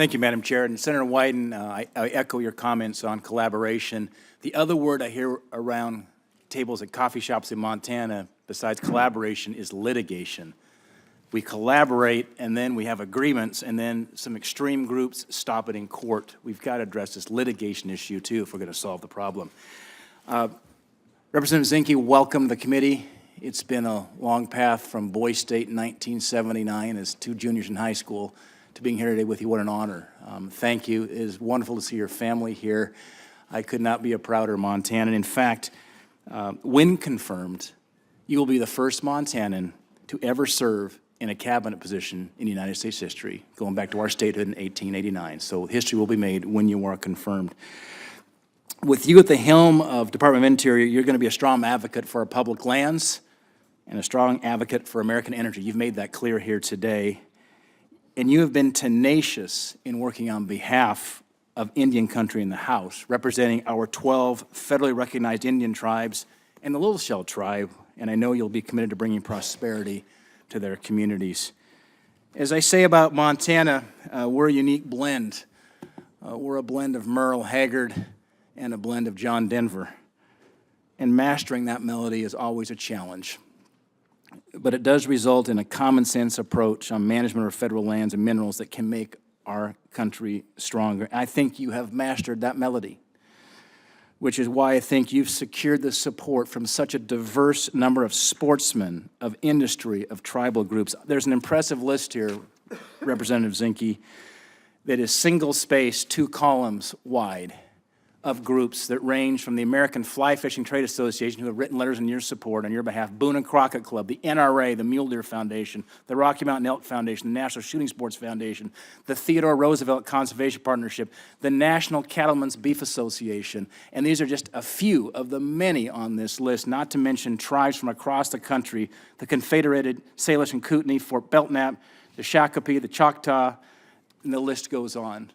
Thank you, Madam Chair. And Senator Wyden, I echo your comments on collaboration. The other word I hear around tables at coffee shops in Montana, besides collaboration, is litigation. We collaborate, and then we have agreements, and then some extreme groups stop it in court. We've got to address this litigation issue, too, if we're going to solve the problem. Representative Zinke, welcome to the committee. It's been a long path from Boy State in 1979 as two juniors in high school to being here today with you. What an honor. Thank you. It is wonderful to see your family here. I could not be a prouder Montanan. In fact, when confirmed, you will be the first Montanan to ever serve in a cabinet position in United States history, going back to our statehood in 1889. So history will be made when you are confirmed. With you at the helm of Department of Interior, you're going to be a strong advocate for our public lands and a strong advocate for American energy. You've made that clear here today. And you have been tenacious in working on behalf of Indian country in the House, representing our 12 federally recognized Indian tribes and the Little Shell tribe, and I know you'll be committed to bringing prosperity to their communities. As I say about Montana, we're a unique blend. We're a blend of Merle Haggard and a blend of John Denver. And mastering that melody is always a challenge. But it does result in a common sense approach on management of federal lands and minerals that can make our country stronger. I think you have mastered that melody, which is why I think you've secured the support from such a diverse number of sportsmen, of industry, of tribal groups. There's an impressive list here, Representative Zinke, that is single-spaced, 2 columns wide, of groups that range from the American Fly Fishing Trade Association, who have written letters in your support on your behalf, Boone and Crockett Club, the NRA, the Mule Deer Foundation, the Rocky Mountain Elk Foundation, the National Shooting Sports Foundation, the Theodore Roosevelt Conservation Partnership, the National Cattlemen's Beef Association, and these are just a few of the many on this list, not to mention tribes from across the country, the Confederated, Salish and Kootenai, Fort Belknap, the Shakopee, the Choctaw, and the list goes on.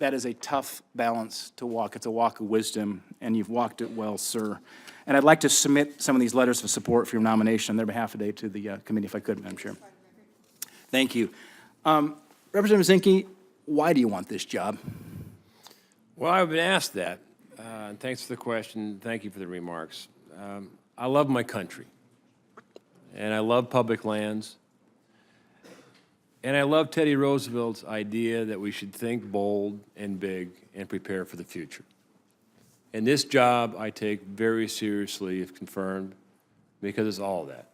That is a tough balance to walk. It's a walk of wisdom, and you've walked it well, sir. And I'd like to submit some of these letters of support for your nomination on their behalf today to the committee, if I could, Madam Chair. Thank you. Representative Zinke, why do you want this job? Well, I've been asked that. And thanks for the question. Thank you for the remarks. I love my country, and I love public lands. And I love Teddy Roosevelt's idea that we should think bold and big and prepare for the future. And this job I take very seriously if confirmed, because it's all that.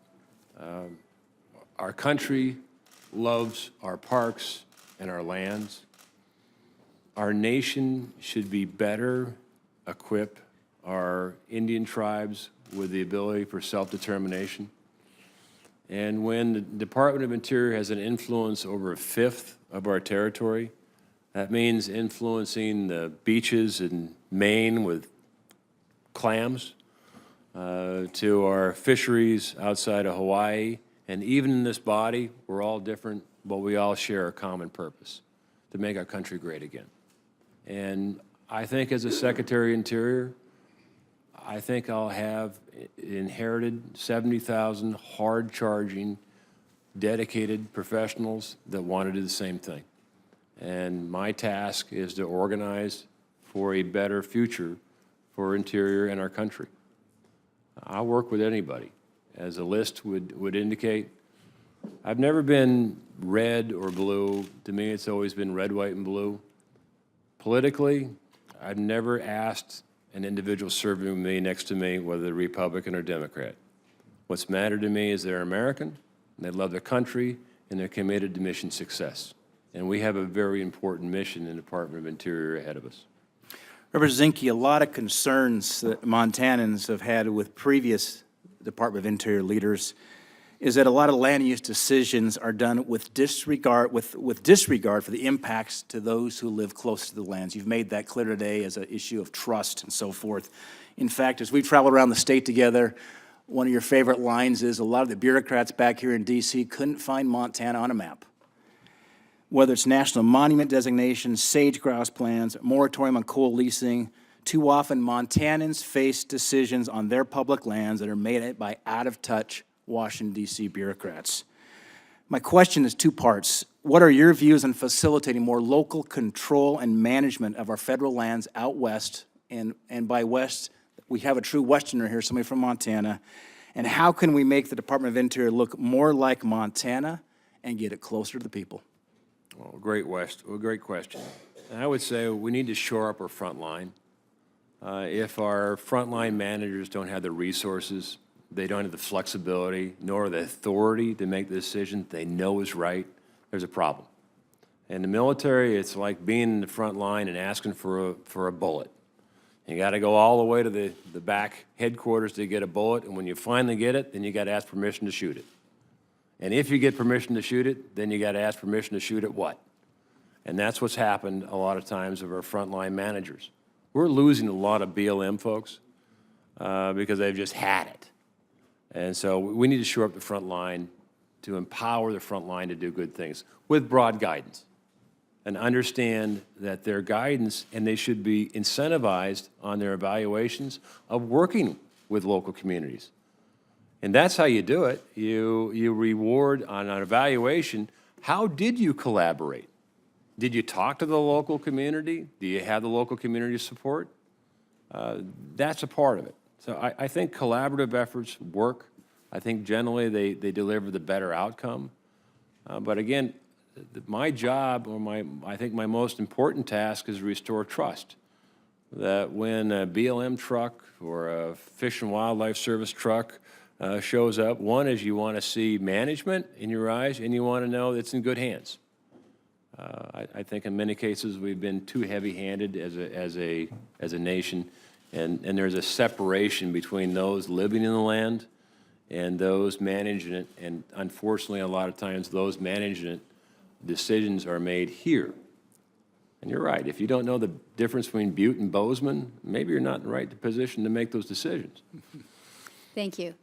Our country loves our parks and our lands. Our nation should be better equip our Indian tribes with the ability for self-determination. And when the Department of Interior has an influence over 1/5 of our territory, that means influencing the beaches in Maine with clams, to our fisheries outside of Hawaii, and even in this body, we're all different, but we all share a common purpose, to make our country great again. And I think as a Secretary of Interior, I think I'll have inherited 70,000 hard-charging, dedicated professionals that want to do the same thing. And my task is to organize for a better future for Interior and our country. I'll work with anybody. As the list would indicate, I've never been red or blue. To me, it's always been red, white, and blue. Politically, I've never asked an individual serving with me next to me, whether they're Republican or Democrat. What's mattered to me is they're American, and they love their country, and they're committed to mission success. And we have a very important mission in the Department of Interior ahead of us. Representative Zinke, a lot of concerns that Montanans have had with previous Department of Interior leaders is that a lot of land use decisions are done with disregard for the impacts to those who live close to the lands. You've made that clear today as an issue of trust and so forth. In fact, as we've traveled around the state together, one of your favorite lines is a lot of the bureaucrats back here in D.C. couldn't find Montana on a map. Whether it's national monument designation, sage-grouse plans, moratorium on coal leasing, too often Montanans face decisions on their public lands that are made by out-of-touch Washington, D.C. bureaucrats. My question is 2 parts. what are your views on facilitating more local control and management of our federal lands out west? And by west, we have a true Westerner here, somebody from Montana. And how can we make the Department of Interior look more like Montana and get it closer to the people? Well, great question. And I would say we need to shore up our front line. If our frontline managers don't have the resources, they don't have the flexibility, nor the authority to make the decision they know is right, there's a problem. In the military, it's like being in the front line and asking for a bullet. You got to go all the way to the back headquarters to get a bullet, and when you finally get it, then you got to ask permission to shoot it. And if you get permission to shoot it, then you got to ask permission to shoot at what? And that's what's happened a lot of times of our frontline managers. We're losing a lot of BLM folks because they've just had it. And so we need to shore up the front line to empower the front line to do good things with broad guidance and understand that their guidance, and they should be incentivized on their evaluations of working with local communities. And that's how you do it. You reward on an evaluation, how did you collaborate? Did you talk to the local community? Do you have the local community support? That's a part of it. So I think collaborative efforts work. I think generally they deliver the better outcome. But again, my job, or I think my most important task is restore trust. That when a BLM truck or a Fish and Wildlife Service truck shows up, one is you want to see management in your eyes, and you want to know it's in good hands. I think in many cases we've been too heavy-handed as a nation, and there's a separation between those living in the land and those managing it, and unfortunately a lot of times those managing it decisions are made here. And you're right, if you don't know the difference between Butte and Bozeman, maybe you're not in the right position to make those decisions. Thank you.